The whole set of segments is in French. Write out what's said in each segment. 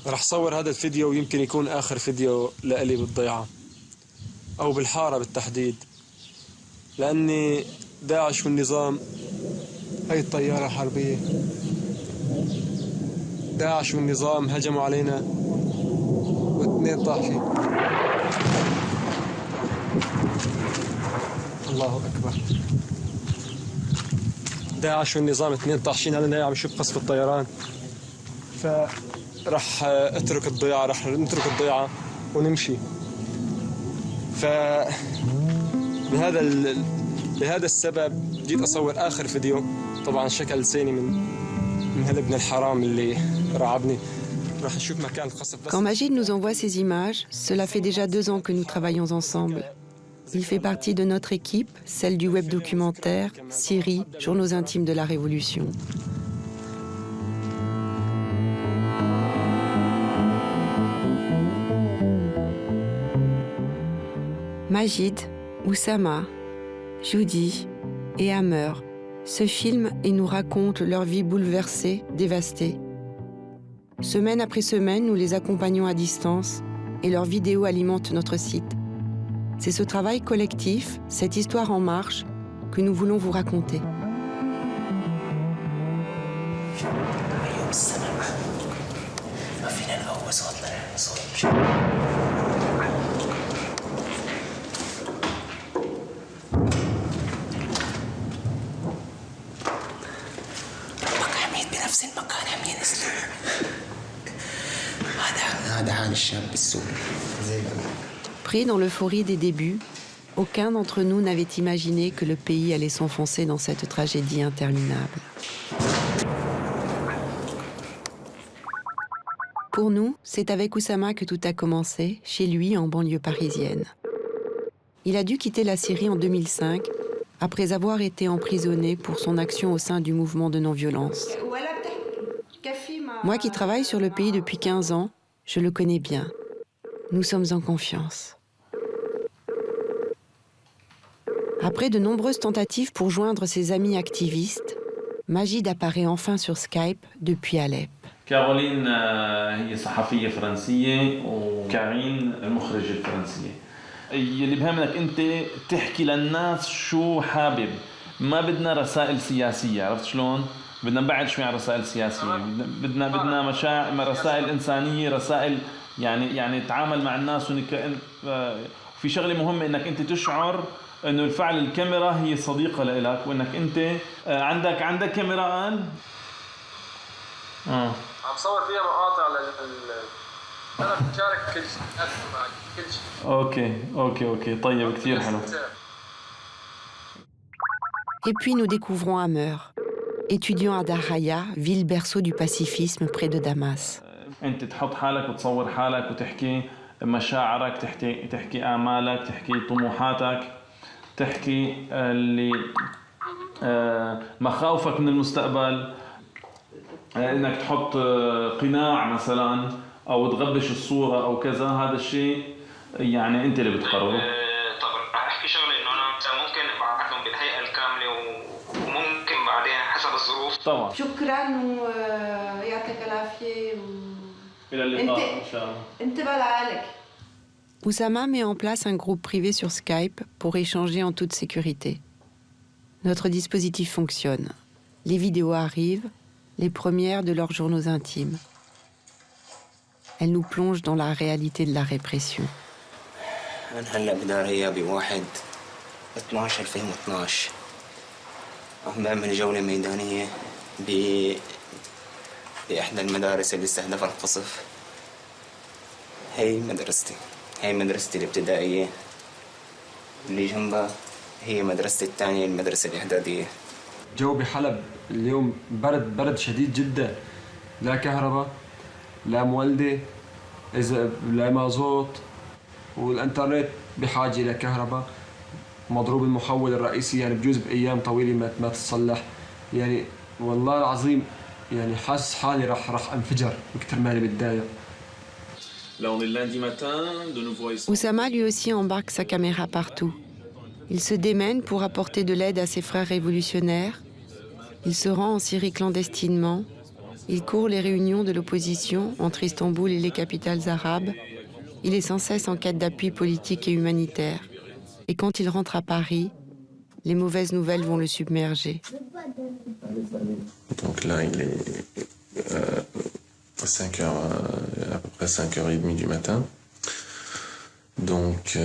رح صور هذا الفيديو ويمكن يكون آخر فيديو لإلي بالضيعة أو بالحارة بالتحديد، لأني داعش والنظام، هاي الطيارة الحربية، داعش والنظام هجموا علينا واثنين طاحين. الله أكبر. داعش والنظام اثنين طاحشين علينا، عم يشوف قصف الطيران. فرح اترك الضيعة، رح نترك الضيعة ونمشي. لهذا السبب جيت أصور آخر فيديو. طبعا شكل لساني من هالابن الحرام اللي رعبني. رح نشوف مكان القصف. Quand Majid nous envoie ces images, cela fait déjà 2 ans que nous travaillons ensemble. Il fait partie de notre équipe, celle du web documentaire Syrie, Journaux intimes de la Révolution. Majid, Oussama, Judy et Amer se filment et nous racontent leur vie bouleversée, dévastée. Semaine après semaine, nous les accompagnons à distance et leurs vidéos alimentent notre site. C'est ce travail collectif, cette histoire en marche, que nous voulons vous raconter. Pris dans l'euphorie des débuts, aucun d'entre nous n'avait imaginé que le pays allait s'enfoncer dans cette tragédie interminable. Pour nous, c'est avec Oussama que tout a commencé, chez lui en banlieue parisienne. Il a dû quitter la Syrie en 2005, après avoir été emprisonné pour son action au sein du mouvement de non-violence. Moi qui travaille sur le pays depuis 15 ans, je le connais bien. Nous sommes en confiance. Après de nombreuses tentatives pour joindre ses amis activistes, Majid apparaît enfin sur Skype depuis Alep. كارولين هي صحفية فرنسية وكارين المخرجة الفرنسية. اللي بهمك أنت تحكي للناس شو حابب، ما بدنا رسائل سياسية، عرفت شلون؟ بدنا نبعد شوي عن رسائل سياسية، بدنا مشاعر، رسائل إنسانية، رسائل يعني تعامل مع الناس. في شغلة مهمة إنك أنت تشعر إنه الفعل الكاميرا هي صديقة لإلك، وإنك أنت عندك كاميرا الآن. عم صور فيها مقاطع أنا بشارك كل شيء، معك كل شيء. أوكي طيب كثير حلو. Et puis nous découvrons Amer, étudiant à Daraya, ville berceau du pacifisme près de Damas. أنت تحط حالك وتصور حالك وتحكي مشاعرك، تحكي آمالك، تحكي طموحاتك، تحكي اللي مخاوفك من المستقبل، انك تحط قناع مثلا او تغبش الصوره او كذا. هذا الشيء يعني انت اللي بتقرره. طب رح احكي شغله انه انا ممكن ابعث لهم بالهيئه الكامله وممكن بعدين حسب الظروف. طبعا. شكرا ويعطيك العافيه الى اللقاء ان شاء الله. انتبه لعقلك. Oussama met en place un groupe privé sur Skype pour échanger en toute sécurité. Notre dispositif fonctionne. Les vidéos arrivent, les premières de leurs journaux intimes. Elles nous plongent dans la réalité de la répression. هلا بدارية بواحد 12/2012 عم بعمل جولة ميدانية بإحدى المدارس اللي استهدفها القصف. هي مدرستي الابتدائية، اللي جنبها هي مدرستي الثانية، المدرسة الإعدادية. جو بحلب اليوم برد شديد جدا، لا كهرباء لا مولدة لا مازوت، والانترنت بحاجة إلى كهرباء، مضروب المحول الرئيسي يعني بجوز بأيام طويلة ما تتصلح. يعني والله العظيم يعني حاسس حالي راح انفجر بكثر ما أنا بتضايق. Oussama lui aussi embarque sa caméra partout. Il se démène pour apporter de l'aide à ses frères révolutionnaires. Il se rend en Syrie clandestinement. Il court les réunions de l'opposition entre Istanbul et les capitales arabes. Il est sans cesse en quête d'appui politique et humanitaire. Et quand il rentre à Paris, les mauvaises nouvelles vont le submerger. Donc là, il est 5 heures, à peu près 5h30 du matin. Donc, j'ai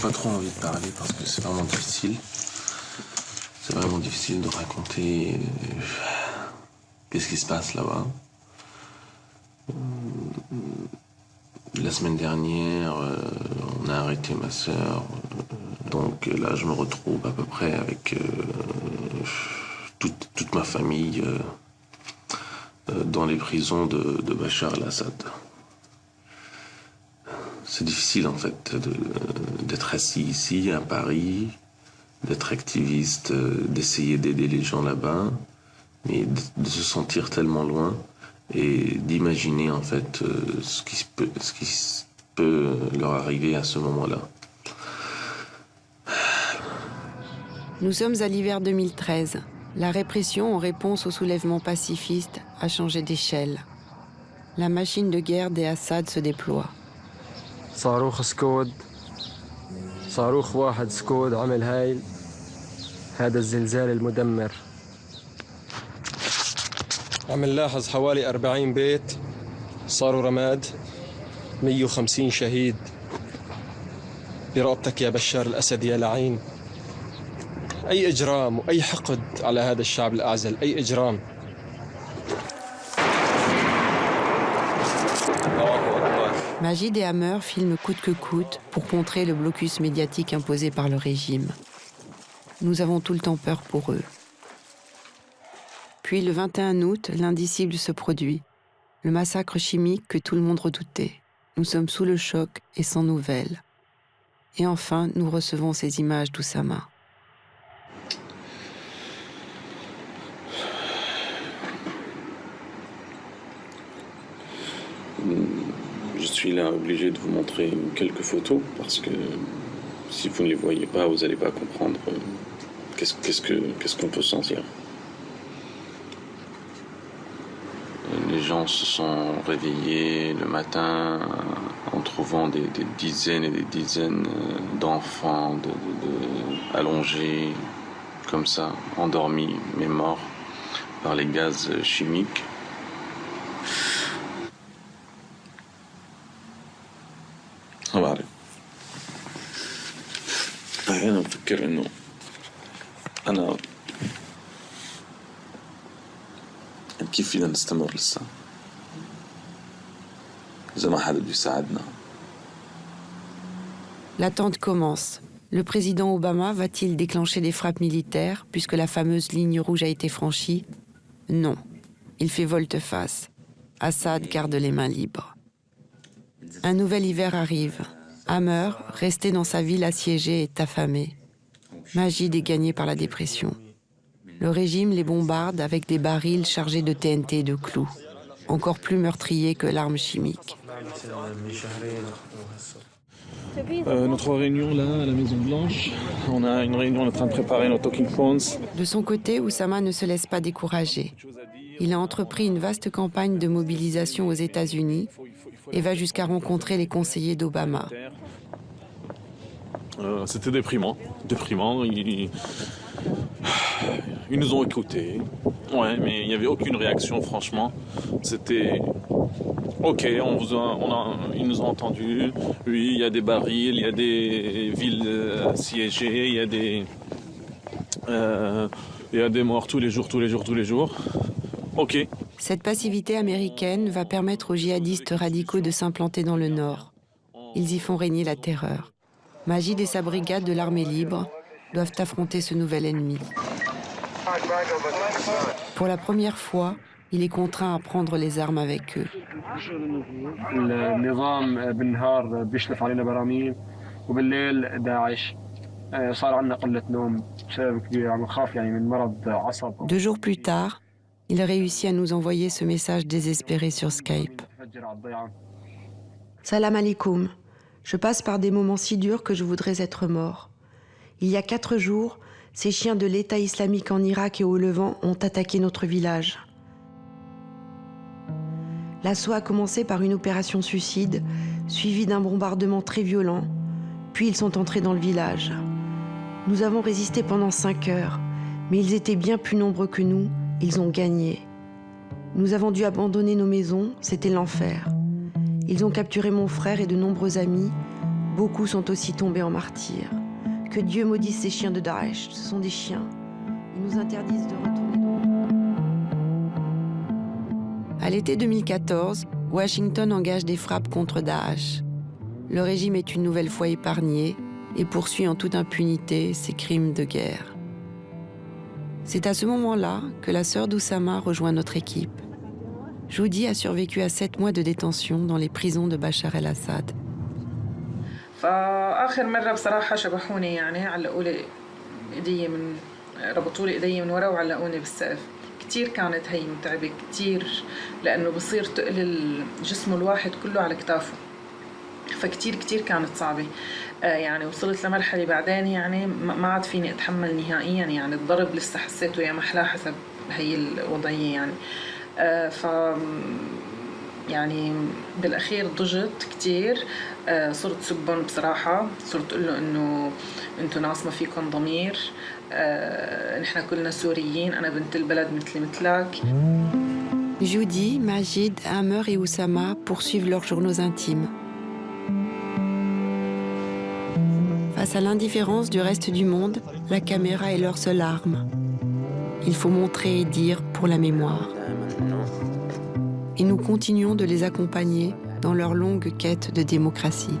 pas trop envie de parler parce que c'est vraiment difficile. C'est vraiment difficile de raconter qu'est-ce qui se passe là-bas. La semaine dernière, on a arrêté ma sœur. Donc là, je me retrouve à peu près avec toute ma famille dans les prisons de Bachar el-Assad. C'est difficile en fait d'être assis ici à Paris, d'être activiste, d'essayer d'aider les gens là-bas, mais de se sentir tellement loin et d'imaginer en fait ce qui peut leur arriver à ce moment-là. Nous sommes à l'hiver 2013. La répression, en réponse au soulèvement pacifiste, a changé d'échelle. La machine de guerre des Assad se déploie. صاروخ سكود صاروخ واحد سكود عمل هاي هذا الزلزال المدمر عم نلاحظ حوالي 40 بيت صاروا رماد 150 شهيد برقبتك يا بشار الأسد يا لعين أي إجرام وأي حقد على هذا الشعب الأعزل أي إجرام Majid et Hammer filment coûte que coûte pour contrer le blocus médiatique imposé par le régime. Nous avons tout le temps peur pour eux. Puis le 21 août, l'indicible se produit. Le massacre chimique que tout le monde redoutait. Nous sommes sous le choc et sans nouvelles. Et enfin, nous recevons ces images d'Oussama. Je suis là obligé de vous montrer quelques photos parce que si vous ne les voyez pas, vous n'allez pas comprendre qu'est-ce qu'on peut sentir. Les gens se sont réveillés le matin en trouvant des dizaines et des dizaines d'enfants allongés comme ça, endormis mais morts par les gaz chimiques. ما بعرف أحيانا بفكر إنه أنا كيف فينا نستمر لسه إذا ما حدا بده يساعدنا. L'attente commence. Le président Obama va-t-il déclencher des frappes militaires puisque la fameuse ligne rouge a été franchie? Non. Il fait volte-face. Assad garde les mains libres. Un nouvel hiver arrive. Hammer, resté dans sa ville assiégée, est affamé. Majid est gagné par la dépression. Le régime les bombarde avec des barils chargés de TNT et de clous, encore plus meurtriers que l'arme chimique. Notre réunion là, à la Maison Blanche, on a une réunion, on est en train de préparer nos talking points. De son côté, Oussama ne se laisse pas décourager. Il a entrepris une vaste campagne de mobilisation aux États-Unis et va jusqu'à rencontrer les conseillers d'Obama. C'était déprimant. Ils nous ont écoutés. Ouais, mais il n'y avait aucune réaction, franchement. C'était... Ok, ils nous ont entendus. Oui, il y a des barils, il y a des villes assiégées, il y a des morts tous les jours. Ok. Cette passivité américaine va permettre aux djihadistes radicaux de s'implanter dans le nord. Ils y font régner la terreur. Majid et sa brigade de l'armée libre doivent affronter ce nouvel ennemi. Pour la première fois, il est contraint à prendre les armes avec eux. Deux jours plus tard, il réussit à nous envoyer ce message désespéré sur Skype. Salam alaikum. Je passe par des moments si durs que je voudrais être mort. Il y a 4 jours, ces chiens de l'État islamique en Irak et au Levant ont attaqué notre village. L'assaut a commencé par une opération suicide, suivie d'un bombardement très violent, puis ils sont entrés dans le village. Nous avons résisté pendant 5 heures, mais ils étaient bien plus nombreux que nous, ils ont gagné. Nous avons dû abandonner nos maisons, c'était l'enfer. Ils ont capturé mon frère et de nombreux amis, beaucoup sont aussi tombés en martyrs. Que Dieu maudisse ces chiens de Daesh, ce sont des chiens. Ils nous interdisent de retourner dans le... À l'été 2014, Washington engage des frappes contre Daesh. Le régime est une nouvelle fois épargné et poursuit en toute impunité ses crimes de guerre. C'est à ce moment-là que la sœur d'Oussama rejoint notre équipe. Joudi a survécu à 7 mois de détention dans les prisons de Bachar el-Assad. فآخر مرة بصراحة شبحوني يعني علقوا لي إيدي ربطوا لي إيدي من ورا وعلقوني بالسقف. كتير كانت هي متعبة كتير لأنه بصير تقل الجسم الواحد كله على كتافه. فكتير كانت صعبة. يعني وصلت لمرحلة بعدين يعني ما عاد فيني أتحمل نهائيا يعني الضرب لسه حسيته يا محلاه حسب هي الوضعية يعني. يعني بالأخير ضجت كتير صرت سبهم بصراحة صرت أقول له إنه أنتوا ناس ما فيكم ضمير نحن كلنا سوريين أنا بنت البلد مثلي مثلك. Joudi, Majid, Amer et Oussama poursuivent leurs journaux intimes. Face à l'indifférence du reste du monde, la caméra est leur seule arme. Il faut montrer et dire pour la mémoire. Et nous continuons de les accompagner dans leur longue quête de démocratie.